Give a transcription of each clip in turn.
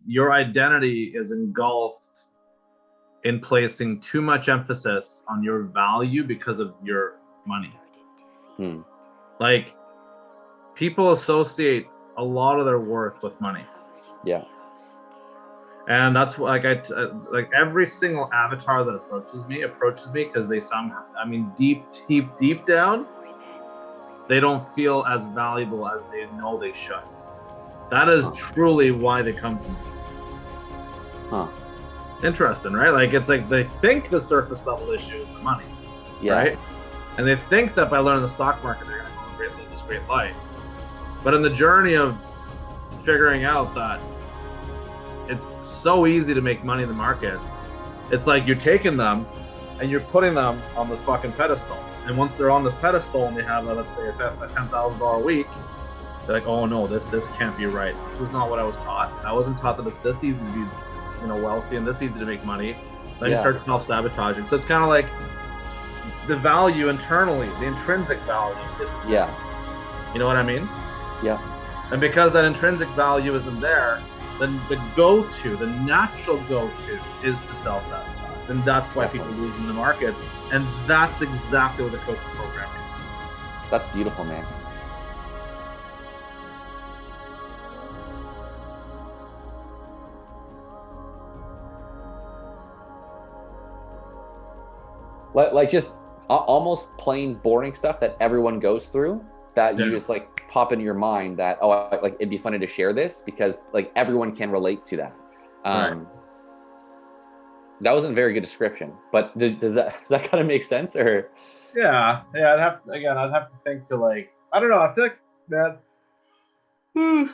your identity is engulfed in placing too much emphasis on your value because of your money. Like, people associate a lot of their worth with money. Yeah. And that's like like every single avatar that approaches me because they somehow, deep down, they don't feel as valuable as they know they should. That is truly why they come to me. Interesting, right? Like, it's like they think the surface level issue is the money, right? And they think that by learning the stock market, they're going to live this great life. But in the journey of figuring out that it's so easy to make money in the markets, it's like you're taking them and you're putting them on this fucking pedestal. And once they're on this pedestal and they have, let's say, a $10,000 a week, they're like, oh no, this can't be right. This was not what I was taught. I wasn't taught that it's this easy to be, wealthy and this easy to make money. Then you start self-sabotaging. So it's kind of like the value internally, the intrinsic value is, you know what I mean? Yeah. And because that intrinsic value isn't there, then the natural go-to is to self-sabotage. And that's why people lose in the markets. And that's exactly what the coaching program is. That's beautiful, man. Like just almost plain boring stuff that everyone goes through, that you just like pop into your mind that, like it'd be funny to share this because like everyone can relate to that. Right. That wasn't a very good description, but does that kind of make sense? Or yeah, I'd have to think to, like, I don't know. I feel like that. I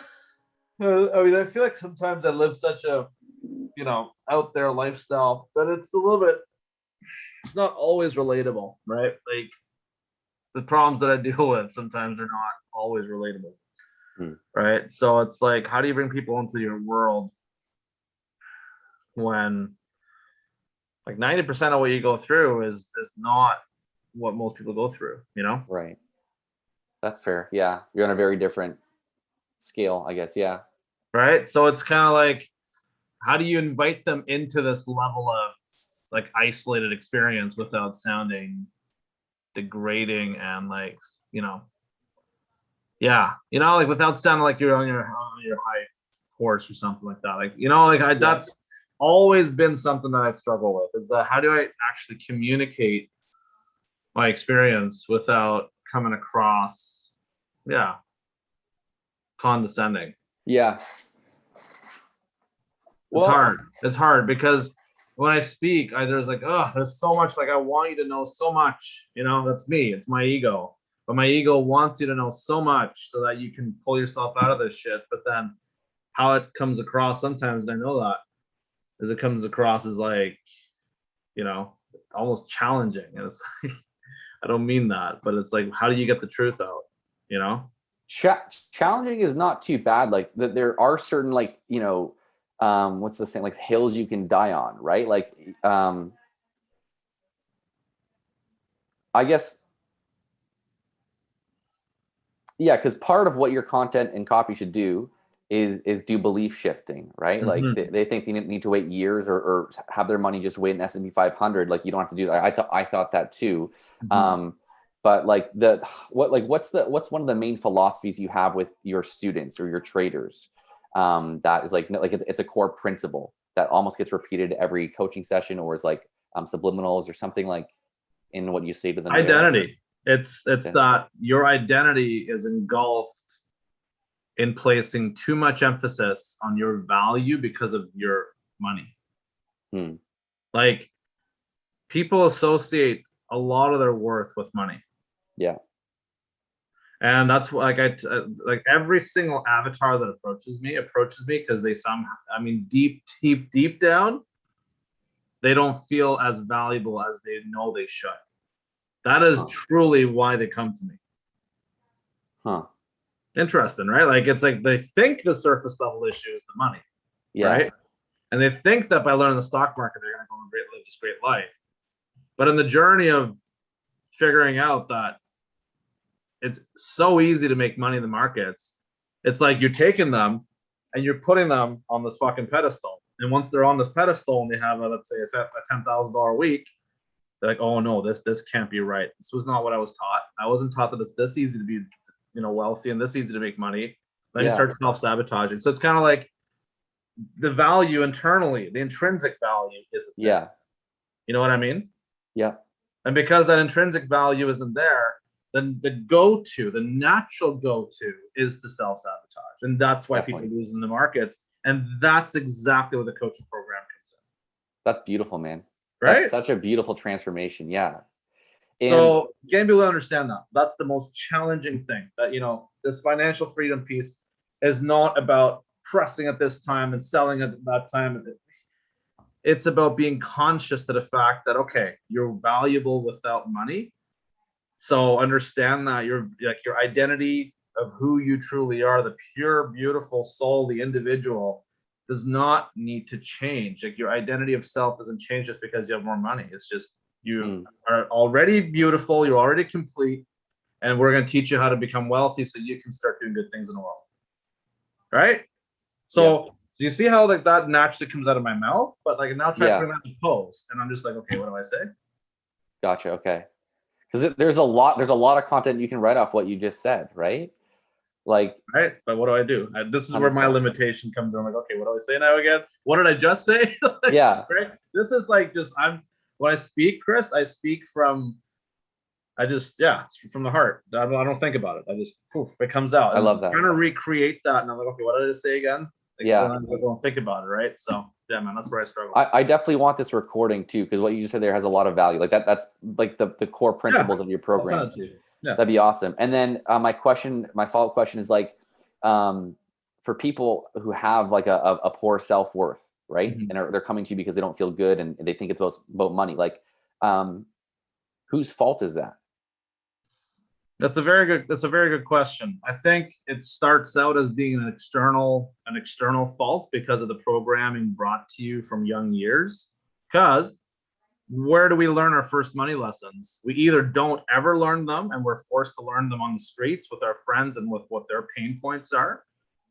feel like sometimes I live such a, out there lifestyle that it's a little bit. It's not always relatable, right? Like, the problems that I deal with sometimes are not always relatable, right? So it's like, how do you bring people into your world when like 90% of what you go through is not what most people go through, Right. That's fair. Yeah. You're on a very different scale, I guess. Yeah. Right. So it's kind of like, how do you invite them into this level of like isolated experience without sounding degrading and like, like without sounding like you're on your high horse or something like that. Like, that's always been something that I've struggled with, is that how do I actually communicate my experience without coming across, condescending. Yeah. Well, it's hard because when I speak, there's so much, like, I want you to know so much, that's me, it's my ego. But my ego wants you to know so much so that you can pull yourself out of this shit. But then how it comes across sometimes, and I know that, is it comes across as like, almost challenging. And it's like, I don't mean that, but it's like, how do you get the truth out, Challenging is not too bad. Like there are certain, like, what's the saying, like hills you can die on, right? Like, I guess, because part of what your content and copy should do is do belief shifting, right? Mm-hmm. Like they think they need to wait years or have their money just wait in S&P 500. Like, you don't have to do that. I thought that too. Mm-hmm. But like what's one of the main philosophies you have with your students or your traders? That is like it's a core principle that almost gets repeated every coaching session, or is like subliminals or something, like in what you say to them. Identity. It's that your identity is engulfed in placing too much emphasis on your value because of your money. Like, people associate a lot of their worth with money. Yeah. And that's like like every single avatar that approaches me because they deep down, they don't feel as valuable as they know they should. That is truly why they come to me. Interesting, right? Like, it's like they think the surface level issue is the money, right? And they think that by learning the stock market, they're going to go and live this great life. But in the journey of figuring out that it's so easy to make money in the markets, it's like you're taking them and you're putting them on this fucking pedestal. And once they're on this pedestal and they have a, let's say a $10,000 week, they're like, oh no, this can't be right. This was not what I was taught. I wasn't taught that it's this easy to be, wealthy and this easy to make money. Then you start self-sabotaging. So it's kind of like the value internally, the intrinsic value isn't there. You know what I mean? Yeah. And because that intrinsic value isn't there, then the natural go-to is to self-sabotage. And that's why people lose in the markets. And that's exactly what the coaching program comes in. That's beautiful, man. Right? That's such a beautiful transformation. Yeah. And so getting people to understand that's the most challenging thing, that, this financial freedom piece is not about pressing at this time and selling at that time. It's about being conscious to the fact that, okay, you're valuable without money. So understand that your identity of who you truly are, the pure, beautiful soul, the individual, does not need to change. Like, your identity of self doesn't change just because you have more money. It's just, you are already beautiful, you're already complete, and we're going to teach you how to become wealthy so you can start doing good things in the world. Right? So do you see how that naturally comes out of my mouth? But now try to bring that in post, and I'm just like, okay, what do I say? Gotcha. Okay. Because there's a lot of content you can write off what you just said, right? Right. But what do I do? This is where my limitation comes in. I'm like, okay, what do I say now again? What did I just say? Right. This is when I speak, Chris, I speak from, it's from the heart. I don't think about it. I just, poof, it comes out. I love that. I'm trying to recreate that. And I'm like, okay, what did I just say again? I don't think about it. Right. So yeah, man, that's where I struggle. I definitely want this recording too, because what you just said there has a lot of value. That's like the core principles of your program. I'll send it to you. Yeah. That'd be awesome. And then my follow-up question is for people who have a poor self-worth, right? Mm-hmm. And they're coming to you because they don't feel good and they think it's about money. Whose fault is that? That's a very good question. I think it starts out as being an external fault because of the programming brought to you from young years. Because where do we learn our first money lessons? We either don't ever learn them and we're forced to learn them on the streets with our friends and with what their pain points are,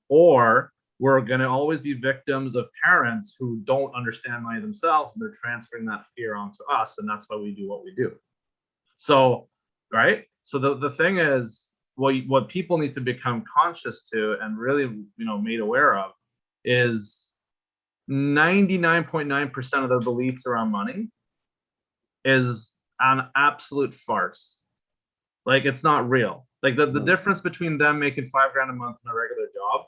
or we're going to always be victims of parents who don't understand money themselves and they're transferring that fear onto us, and that's why we do what we do. So, right? So the thing is, what people need to become conscious to and really, made aware of is 99.9% of their beliefs around money is an absolute farce. It's not real. The difference between them making $5,000 a month in a regular job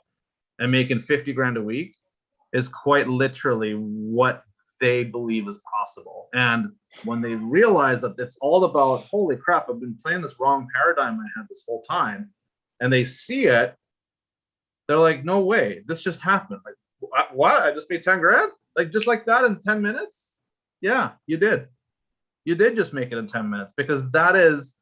and making $50,000 a week is quite literally what they believe is possible. And when they realize that it's all about, holy crap, I've been playing this wrong paradigm I had this whole time, and they see it, they're like, no way, this just happened. What? I just made $10,000? Just like that in 10 minutes? Yeah, you did. You did just make it in 10 minutes, because that is,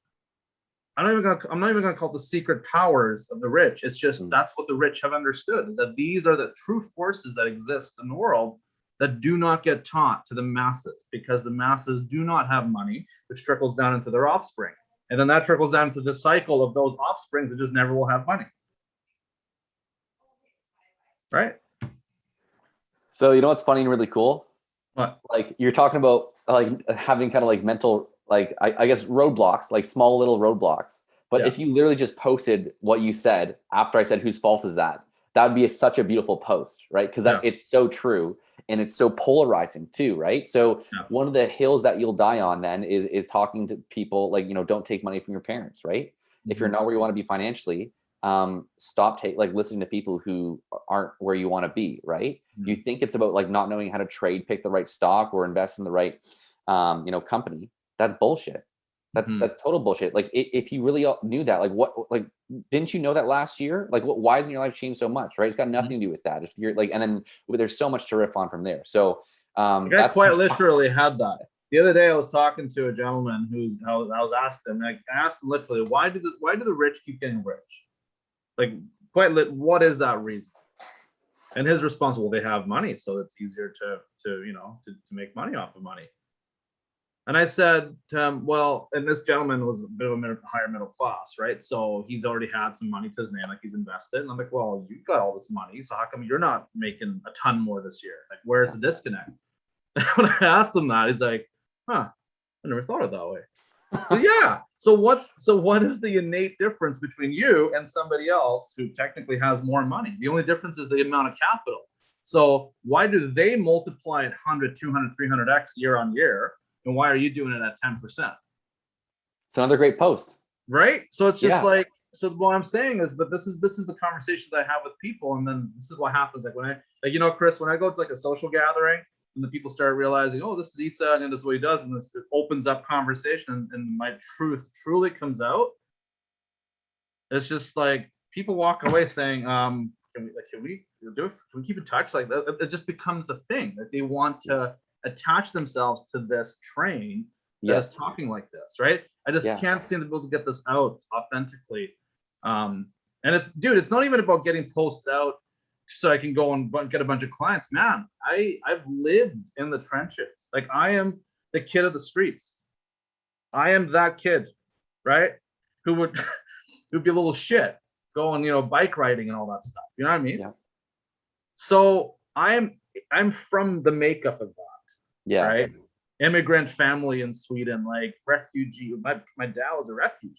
I'm not even gonna call it the secret powers of the rich. It's just that's what the rich have understood, is that these are the true forces that exist in the world that do not get taught to the masses, because the masses do not have money, which trickles down into their offspring. And then that trickles down to the cycle of those offspring that just never will have money. Right? So you know what's funny and really cool? What? You're talking about having kind of mental, I guess roadblocks, small little roadblocks. But if you literally just posted what you said after I said, whose fault is that? That would be such a beautiful post, right? Because it's so true and it's so polarizing too, right? So one of the hills that you'll die on then is talking to people don't take money from your parents, right? Mm-hmm. If you're not where you want to be financially, stop listening to people who aren't where you want to be, right? Mm-hmm. You think it's about not knowing how to trade, pick the right stock, or invest in the right company. That's bullshit. That's total bullshit. If you really knew that, didn't you know that last year? Why hasn't your life changed so much, right? It's got nothing to do with that. Just and then there's so much to riff on from there. So I quite literally had that. The other day I was talking to a gentleman I was asking him, I asked him literally, why do the rich keep getting rich? What is that reason? And his response, well, they have money, so it's easier to make money off of money. And I said to him, well, and this gentleman was a bit of a higher middle class, right? So he's already had some money to his name, like he's invested. And I'm like, well, you got all this money, so how come you're not making a ton more this year? Like, where's the disconnect? When I asked him that, he's like, huh, I never thought of it that way. So yeah. So what is the innate difference between you and somebody else who technically has more money? The only difference is the amount of capital. So why do they multiply it 100, 200, 300x year on year? And why are you doing it at 10%? It's another great post. Right? So it's just like, so what I'm saying is, but this is the conversations I have with people. And then this is what happens. Like when I, like, you know, Chris, when I go to like a social gathering and the people start realizing, oh, this is Eisa and this is what he does. And this, it opens up conversation and my truth truly comes out. It's just like people walk away saying, can we keep in touch? Like that, it just becomes a thing that they want to attach themselves to this train that is talking like this, right? I just can't seem to be able to get this out authentically. And it's, dude, it's not even about getting posts out so I can go and get a bunch of clients. Man, I've lived in the trenches. Like I am the kid of the streets. I am that kid, right? Who would who'd be a little shit going, you know, bike riding and all that stuff. You know what I mean? Yeah. So I'm from the makeup of that. Yeah. Right. Immigrant family in Sweden, like refugee. My dad was a refugee.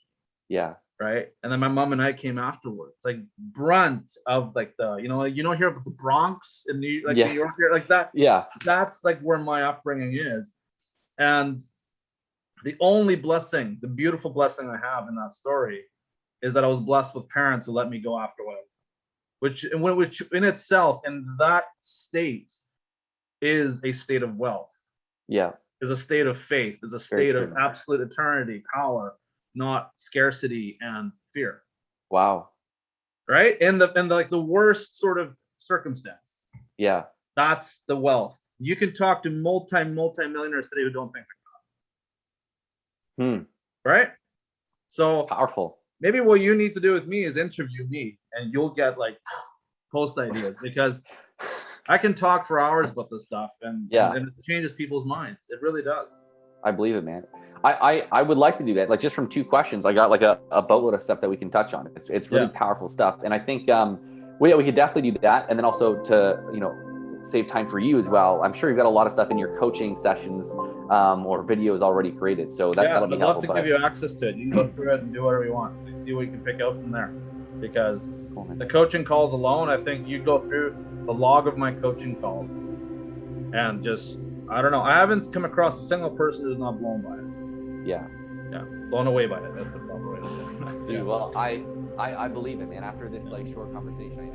Yeah. Right. And then my mom and I came afterwards. Like brunt of like the, you know here about the Bronx in New York, like that. Yeah. That's like where my upbringing is. And the only blessing, the beautiful blessing I have in that story is that I was blessed with parents who let me go after which in itself, in that state, is a state of wealth. Yeah. Is a state of faith, is a state of absolute eternity, power, not scarcity and fear. Wow. Right? And the worst sort of circumstance. Yeah. That's the wealth. You can talk to multi-millionaires today who don't think like that. Right? So it's powerful. Maybe what you need to do with me is interview me and you'll get like post ideas, because I can talk for hours about this stuff and it changes people's minds. It really does. I believe it, man. I would like to do that. Like just from 2 questions, I got like a boatload of stuff that we can touch on. It's really powerful stuff. And I think we could definitely do that. And then also to, you know, save time for you as well. I'm sure you've got a lot of stuff in your coaching sessions or videos already created. So that'll be helpful. I'd love to give you access to it. You can go through it and do whatever you want. And see what you can pick out from there. Because the coaching calls alone, I think you go through the log of my coaching calls and just, I don't know. I haven't come across a single person who's not blown by it. Yeah. Blown away by it. That's the proper way to do it. Dude, well, I believe it, man. After this like short conversation, I